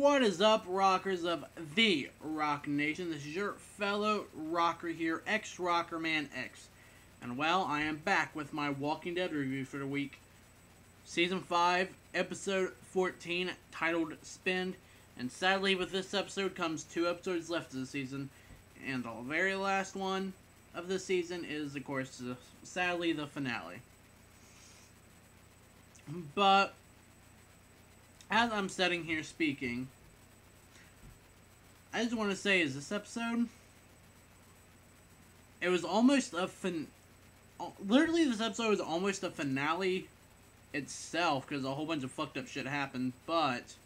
What is up, rockers of the Rock Nation? This is your fellow rocker here, X-Rocker Man X. And well, I am back with my Walking Dead review for the week. Season 5, Episode 14, titled Spend. And sadly, with this episode comes 2 episodes left of the season. And the very last one of the season is, of course, sadly, the finale. But as I'm sitting here speaking, I just want to say, is this episode, it was almost a literally this episode was almost a finale itself, because a whole bunch of fucked up shit happened, but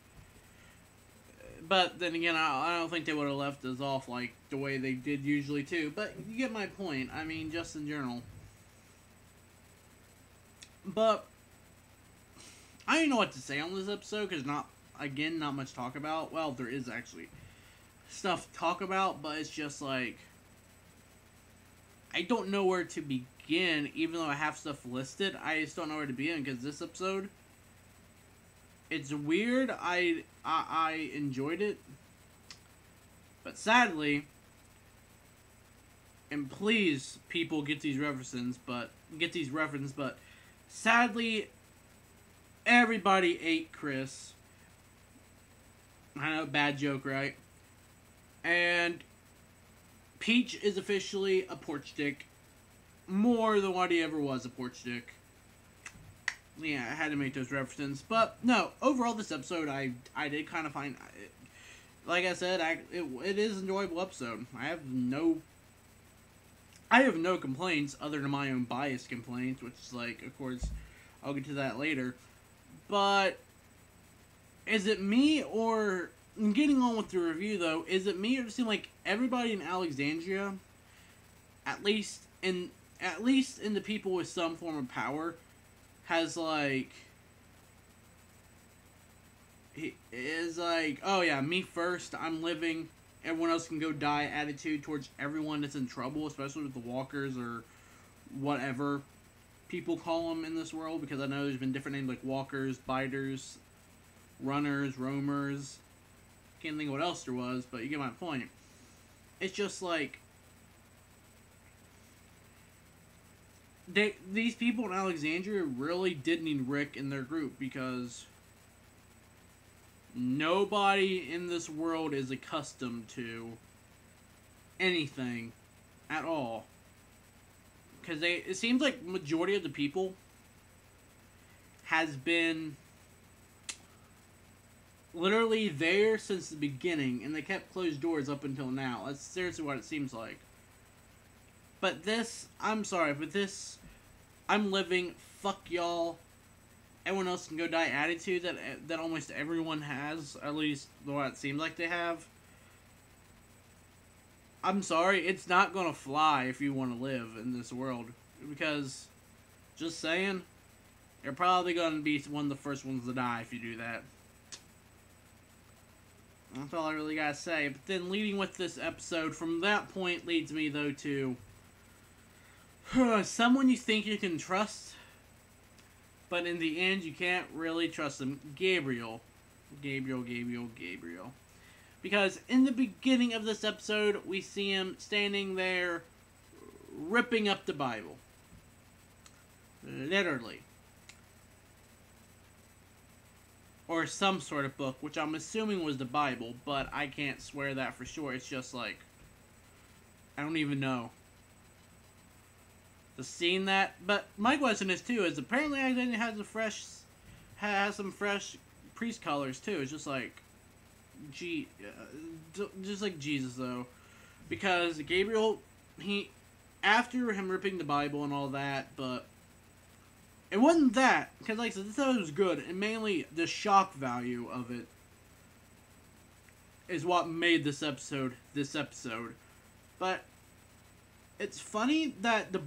then again, I don't think they would have left us off like the way they did usually too, but you get my point. I mean, just in general. But I don't know what to say on this episode, because not much to talk about. Well, there is actually stuff to talk about, but it's just like, I don't know where to begin, even though I have stuff listed. I just don't know where to begin, because this episode, it's weird. I enjoyed it, but sadly, and please, people, get these references, but sadly, everybody ate Chris. I know, bad joke, right? And Peach is officially a porch dick. More than what he ever was a porch dick. Yeah, I had to make those references. But, no, overall this episode, I did kind of find, like I said, it is an enjoyable episode. I have no complaints other than my own bias complaints, which is like, of course, I'll get to that later. But is it me, or getting on with the review though, is it me, or does it seem like everybody in Alexandria, at least in the people with some form of power, has like, is like, oh yeah, me first, I'm living, everyone else can go die attitude towards everyone that's in trouble, especially with the walkers or whatever people call them in this world, because I know there's been different names like walkers, biters, runners, roamers. Can't think of what else there was, but you get my point. It's just like, these people in Alexandria really did need Rick in their group, because nobody in this world is accustomed to anything at all. Because it seems like majority of the people has been literally there since the beginning, and they kept closed doors up until now. That's seriously what it seems like. But this, I'm sorry, but this, I'm living, fuck y'all, everyone else can go die attitude that almost everyone has, at least what it seems like they have. I'm sorry, it's not gonna fly if you want to live in this world, because, just saying, you're probably gonna be one of the first ones to die if you do that. That's all I really gotta say. But then, leading with this episode, from that point leads me though to someone you think you can trust, but in the end you can't really trust them. Gabriel. Because in the beginning of this episode, we see him standing there ripping up the Bible. Literally. Or some sort of book, which I'm assuming was the Bible, but I can't swear that for sure. It's just like, I don't even know. The scene that, but my question is too, is apparently Alexandria has some fresh priest colors too. It's just like, just like Jesus though, because Gabriel, after him ripping the Bible and all that, but it wasn't that, because like I said, this episode was good, and mainly the shock value of it is what made this episode. But it's funny that the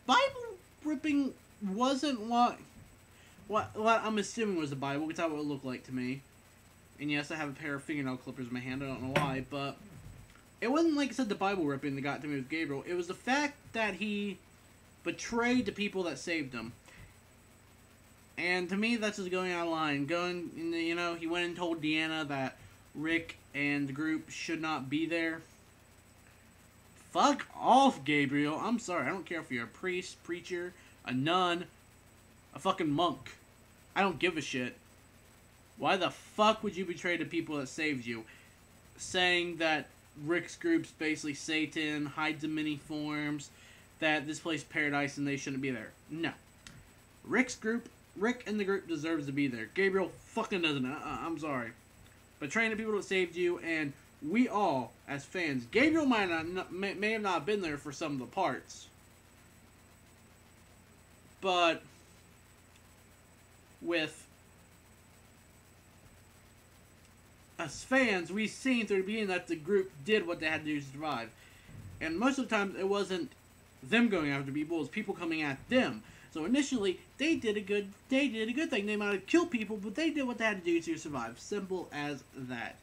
Bible ripping wasn't what I'm assuming was the Bible, because that's what it looked like to me. And yes, I have a pair of fingernail clippers in my hand, I don't know why, but it wasn't, like I said, the Bible ripping that got to me with Gabriel. It was the fact that he betrayed the people that saved him. And to me, that's just going out of line. He went and told Deanna that, Rick and the group should not be there. Fuck off, Gabriel. I'm sorry. I don't care if you're a priest, preacher, a nun, a fucking monk. I don't give a shit. Why the fuck would you betray the people that saved you? Saying that Rick's group's basically Satan, hides in many forms, that this place is paradise and they shouldn't be there. No. Rick and the group deserves to be there. Gabriel fucking doesn't. I'm sorry. Betraying the people that saved you, and we all, as fans, Gabriel may have not been there for some of the parts. But with us fans, we've seen through the beginning that the group did what they had to do to survive. And most of the time, it wasn't them going after people, it was people coming at them. So initially, they did a good thing. They might have killed people, but they did what they had to do to survive. Simple as that.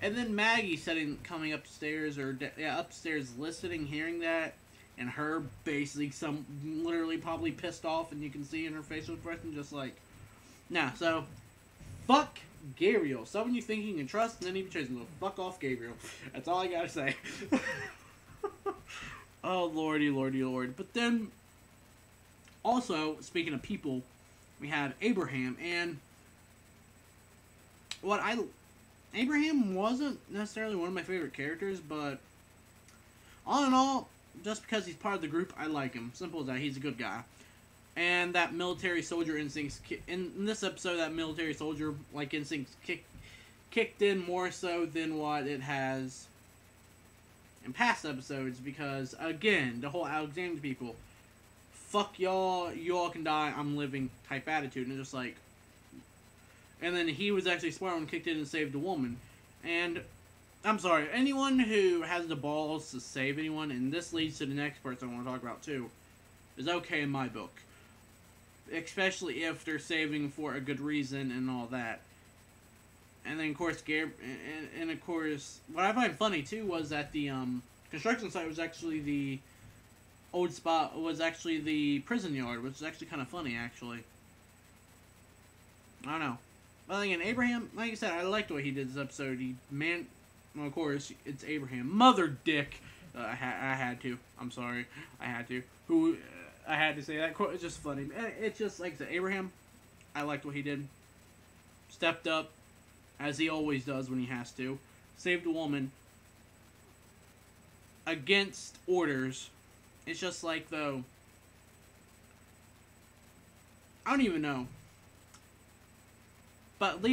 And then Maggie coming upstairs, upstairs listening, hearing that, and her basically literally probably pissed off, and you can see in her facial expression just like, nah. So, fuck Gabriel. Someone you think you can trust, and then he betrays him. Fuck off, Gabriel. That's all I gotta say. Oh, lordy, lordy, lord. But then, also, speaking of people, we have Abraham, and Abraham wasn't necessarily one of my favorite characters, but all in all, just because he's part of the group, I like him. Simple as that. He's a good guy. And that military soldier instincts, in this episode, that military soldier instincts kicked in more so than what it has in past episodes, because, again, the whole Alexander people, fuck y'all, you all can die, I'm living type attitude, and just like, and then he was actually smart and kicked in and saved a woman. And I'm sorry, anyone who has the balls to save anyone, and this leads to the next person I want to talk about too, is okay in my book. Especially if they're saving for a good reason and all that. And then of course, and of course, what I find funny too was that the construction site was actually the old spot, was actually the prison yard, which is actually kind of funny actually. I don't know. But again, Abraham, like I said, I liked what he did this episode. Well, of course, it's Abraham. Mother dick. I had to. I'm sorry. I had to. I had to say that quote. It's just funny. It's just, like I said, Abraham, I liked what he did. Stepped up, as he always does when he has to. Saved a woman. Against orders. It's just like, though, I don't even know. But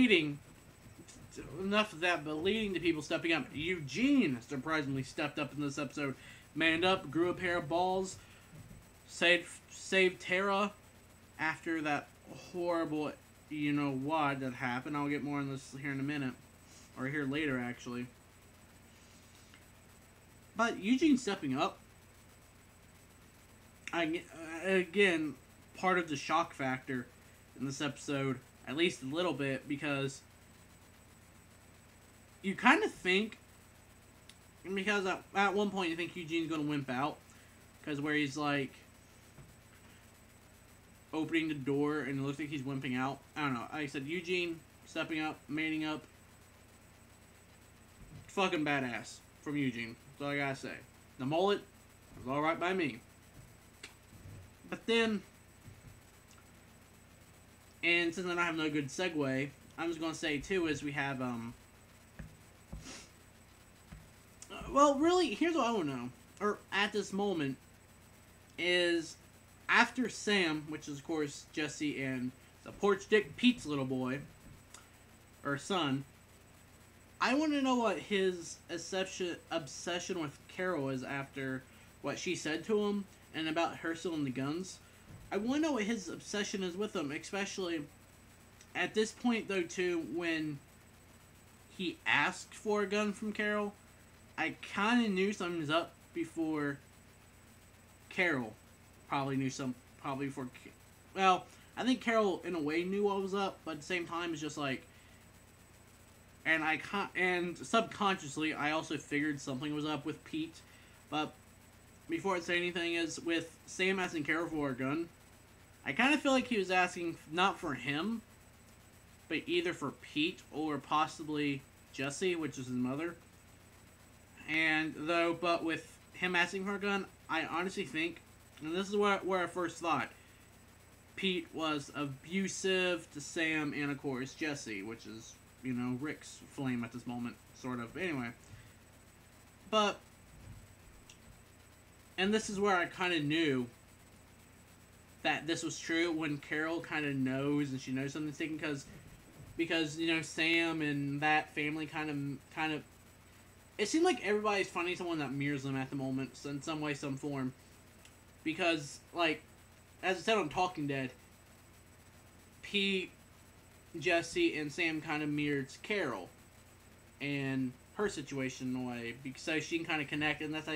enough of that, but leading to people stepping up. Eugene surprisingly stepped up in this episode. Manned up, grew a pair of balls, saved Tara after that horrible, what that happened. I'll get more on this here in a minute. Or here later, actually. But Eugene stepping up, again, part of the shock factor in this episode, at least a little bit, because you kind of think, because at one point you think Eugene's going to wimp out, because where he's like opening the door and it looks like he's wimping out. I don't know. Like I said, Eugene stepping up, manning up, fucking badass from Eugene. That's all I gotta say. The mullet was alright by me. But then, and since I don't have no good segue, I'm just going to say, too, is we have, well, really, here's what I want to know, or at this moment, is after Sam, which is, of course, Jesse and the porch dick Pete's little boy, or son, I want to know what his obsession with Carol is after what she said to him, and about her stealing the guns. I want to know what his obsession is with them, especially at this point, though, too, when he asked for a gun from Carol. I kind of knew something was up before Carol probably before, well, I think Carol, in a way, knew what was up, but at the same time, it's just like, and subconsciously, I also figured something was up with Pete, but before I say anything, is with Sam asking Carol for a gun, I kind of feel like he was asking not for him, but either for Pete or possibly Jesse, which is his mother. But with him asking for a gun, I honestly think, and this is where I first thought, Pete was abusive to Sam and, of course, Jesse, which is, Rick's flame at this moment, sort of. Anyway. But, and this is where I kind of knew that this was true, when Carol kind of knows, and she knows something's taken, because Sam and that family kind of, it seemed like everybody's finding someone that mirrors them at the moment, in some way, some form. Because, like, as I said on Talking Dead, Pete, Jesse, and Sam kind of mirrored Carol and her situation in a way, so she can kind of connect, and that's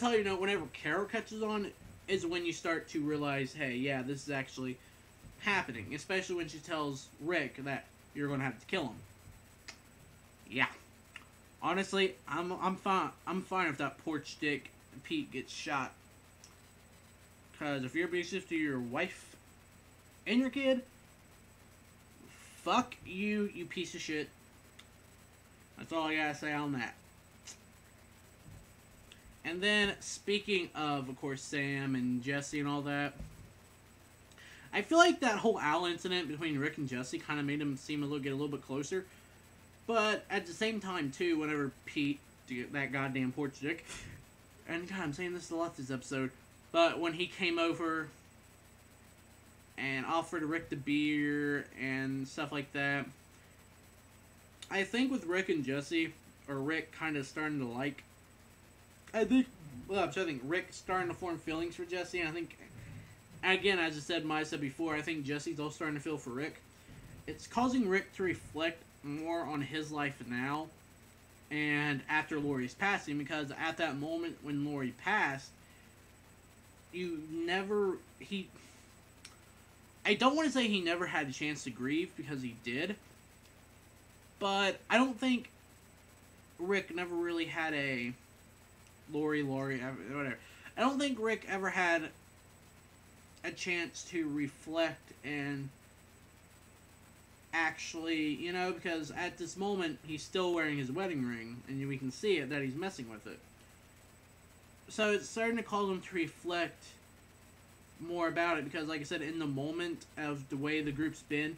how whenever Carol catches on, is when you start to realize, hey, yeah, this is actually happening, especially when she tells Rick that you're going to have to kill him. Yeah. Honestly, I'm fine if that porch dick Pete gets shot. Because if you're abusive to your wife and your kid, fuck you, you piece of shit. That's all I gotta say on that. And then, speaking of course, Sam and Jesse and all that, I feel like that whole Al incident between Rick and Jesse kind of made them seem get a little bit closer. But at the same time, too, whenever Pete, that goddamn porch dick, and God, I'm saying this a lot this episode, but when he came over and offered Rick the beer and stuff like that, I think with Rick and Jesse, or Rick kind of starting to like, I think Rick starting to form feelings for Jesse, and I think, again, as I said before, I think Jesse's also starting to feel for Rick. It's causing Rick to reflect more on his life now and after Lori's passing, because at that moment when Lori passed, I don't want to say he never had a chance to grieve, because he did, but I don't think Rick never really had a Lori, whatever. I don't think Rick ever had a chance to reflect and actually, because at this moment, he's still wearing his wedding ring, and we can see it, that he's messing with it. So it's starting to cause him to reflect more about it, because like I said, in the moment of the way the group's been,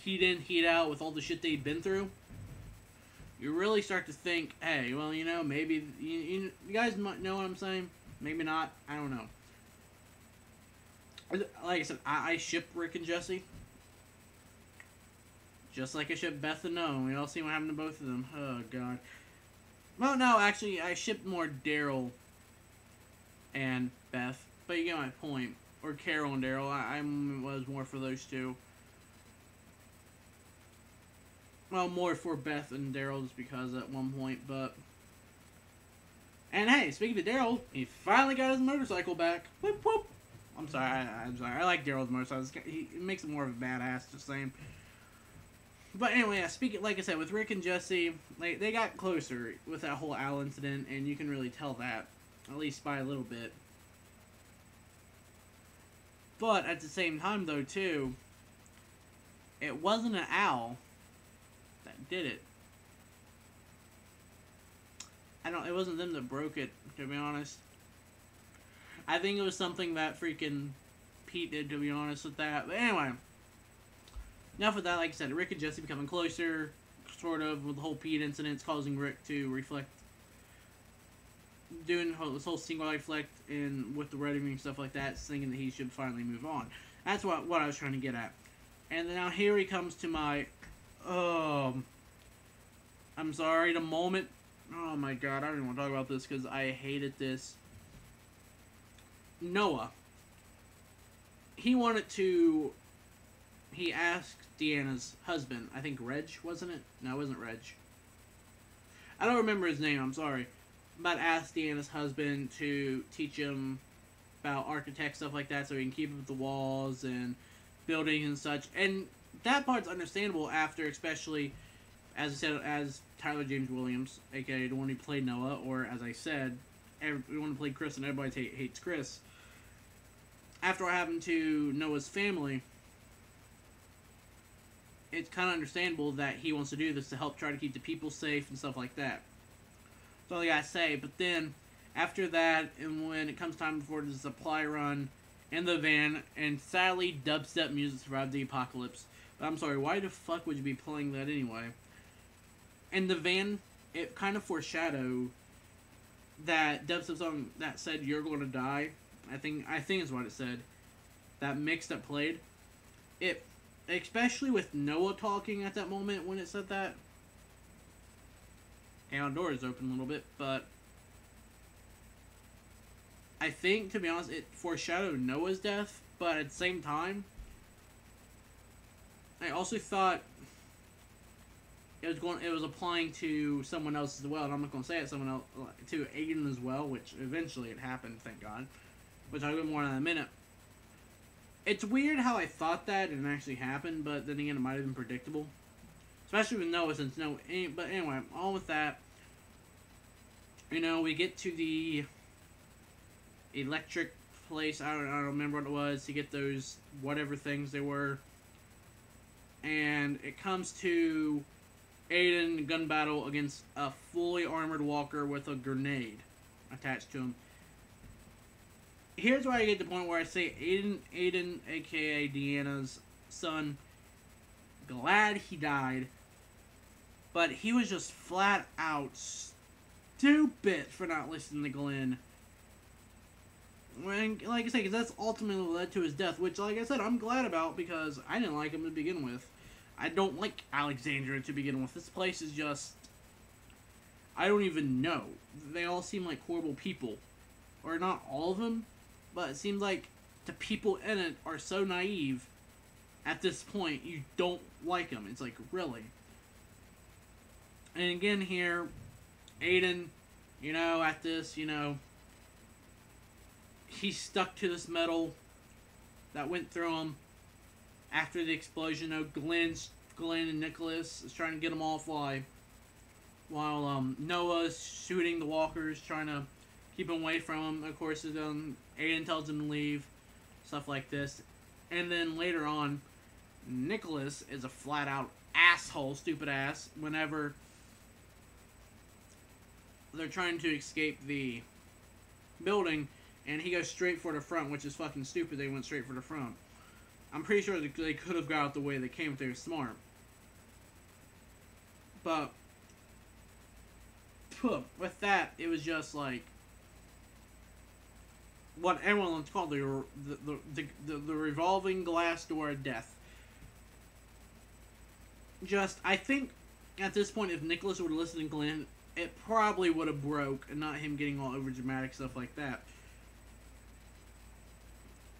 heat in, heat out, with all the shit they've been through, you really start to think, hey, well, maybe, you guys might know what I'm saying? Maybe not, I don't know. Like I said, I ship Rick and Jesse. Just like I shipped Beth and Noah. We all see what happened to both of them. Oh, God. Well, no, actually, I shipped more Daryl and Beth. But you get my point. Or Carol and Daryl. I was more for those two. Well, more for Beth and Daryl just because at one point, but... And hey, speaking of Daryl, he finally got his motorcycle back. Whoop, whoop. I'm sorry. I like Daryl's motorcycle. He makes him more of a badass, just saying. But anyway, like I said, with Rick and Jesse, they got closer with that whole Al incident, and you can really tell that, at least by a little bit. But at the same time, though, too, it wasn't an Al that did it. It wasn't them that broke it, to be honest. I think it was something that freaking Pete did, to be honest with that. But anyway, enough of that. Like I said, Rick and Jesse becoming closer, sort of, with the whole Pete incident, causing Rick to reflect, doing this whole single reflect, and with the wedding ring and stuff like that, thinking that he should finally move on. That's what I was trying to get at. And then now here he comes to my, I'm sorry, the moment, oh my god, I don't even want to talk about this because I hated this. Noah. He asked Deanna's husband, I think Reg, wasn't it? No, it wasn't Reg. I don't remember his name, I'm sorry. But asked Deanna's husband to teach him about architect stuff like that so he can keep up with the walls and buildings and such. And that part's understandable after, especially, as I said, as Tyler James Williams, aka the one who played Noah, or as I said, everyone who played Chris and everybody hates Chris. After what happened to Noah's family, it's kind of understandable that he wants to do this to help try to keep the people safe and stuff like that. That's all I gotta say. But then, after that, and when it comes time for the supply run in the van, and sadly, dubstep music survived the apocalypse. But I'm sorry, why the fuck would you be playing that anyway? And the van, it kind of foreshadowed that dubstep song that said "You're Gonna Die." I think is what it said. That mix that played, it, especially with Noah talking at that moment when it said that. And our door is open a little bit, but I think, to be honest, it foreshadowed Noah's death. But at the same time, I also thought it was applying to someone else as well, and I'm not going to say it, someone else, to Aiden as well, which eventually it happened, thank God, which I'll get more on in a minute. It's weird how I thought that and it actually happened, but then again, it might have been predictable, especially with Noah, since Noah. But anyway, all with that, you know, we get to the electric place. I don't remember what it was, to get those whatever things they were, and it comes to Aiden gun battle against a fully armored walker with a grenade attached to him. Here's where I get to the point where I say Aiden, aka Deanna's son, glad he died, but he was just flat out stupid for not listening to Glenn. When, like I say, because that's ultimately what led to his death, which, like I said, I'm glad about, because I didn't like him to begin with. I don't like Alexandria to begin with. This place is just, I don't even know. They all seem like horrible people. Or not all of them, but it seems like the people in it are so naive at this point, you don't like them. It's like, really? And again here, Aiden, you know, at this, you know, he's stuck to this metal that went through him after the explosion. You know, Glenn and Nicholas is trying to get them all fly, while Noah's shooting the walkers, trying to keep them away from him. Of course, Aiden tells him to leave, stuff like this. And then later on, Nicholas is a flat out asshole, stupid ass, whenever they're trying to escape the building, and he goes straight for the front, which is fucking stupid. They went straight for the front. I'm pretty sure they could have got out the way they came if they were smart. But with that, it was just like what everyone wants to call the revolving glass door of death. Just, I think at this point, if Nicholas would have listened to Glenn, it probably would have broke, and not him getting all over dramatic stuff like that.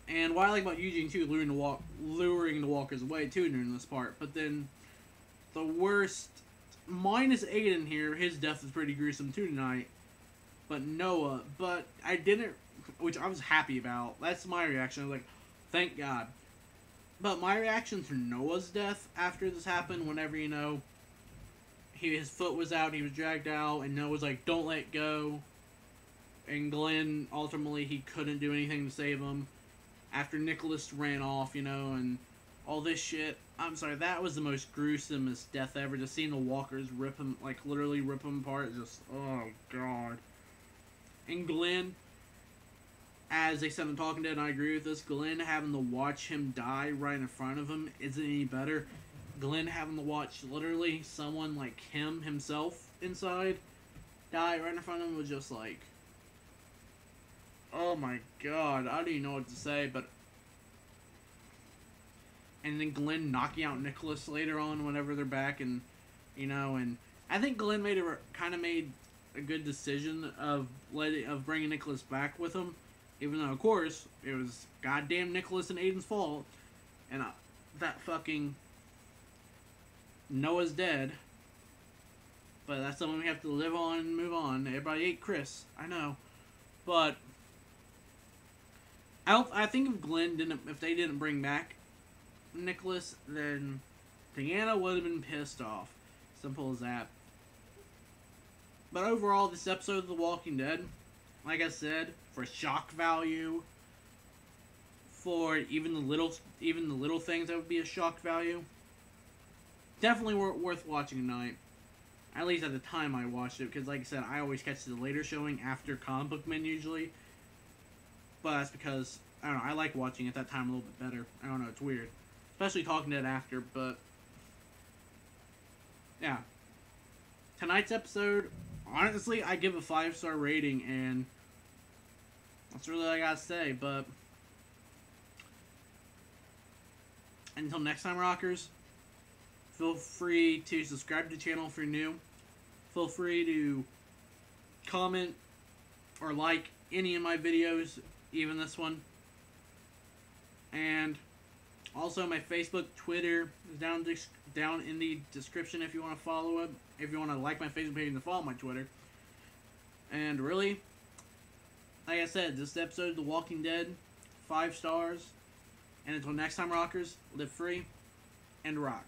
And what I like about Eugene too, luring the walkers away too during this part. But then the worst, minus Aiden here, his death is pretty gruesome too tonight. But Noah, but I didn't, which I was happy about. That's my reaction. I was like, thank God. But my reaction to Noah's death after this happened, whenever, you know, his foot was out, he was dragged out, and Noah was like, don't let go. And Glenn, ultimately, he couldn't do anything to save him. After Nicholas ran off, you know, and all this shit. I'm sorry, that was the most gruesomest death ever. Just seeing the walkers rip him, like, literally rip him apart. Just, oh, God. And Glenn, as they said in Talking Dead, and I agree with this, Glenn having to watch him die right in front of him isn't any better. Glenn having to watch, literally, someone like himself, inside, die right in front of him was just like, oh my God, I don't even know what to say, but... And then Glenn knocking out Nicholas later on whenever they're back, and, you know, and I think Glenn kind of made a good decision of bringing Nicholas back with him, even though, of course, it was goddamn Nicholas and Aiden's fault, and that fucking Noah's dead, but that's something we have to live on and move on. Everybody ate Chris, I know, but I think if they didn't bring back Nicholas, then Deanna would have been pissed off. Simple as that. But overall, this episode of The Walking Dead, like I said, for shock value, for even the little things that would be a shock value, definitely worth watching tonight. At least at the time I watched it, because like I said, I always catch the later showing after Comic Book Men usually. But that's because, I don't know, I like watching at that time a little bit better. I don't know, it's weird. Especially talking to it after, but... yeah. Tonight's episode, honestly, I give a 5-star rating, and... that's really all I gotta say, but... until next time, Rockers, feel free to subscribe to the channel if you're new. Feel free to comment or like any of my videos, even this one. And also my Facebook, Twitter is down in the description if you want to follow it. If you want to like my Facebook page and follow my Twitter. And really, like I said, this episode of The Walking Dead, 5 stars. And until next time, Rockers, live free and rock.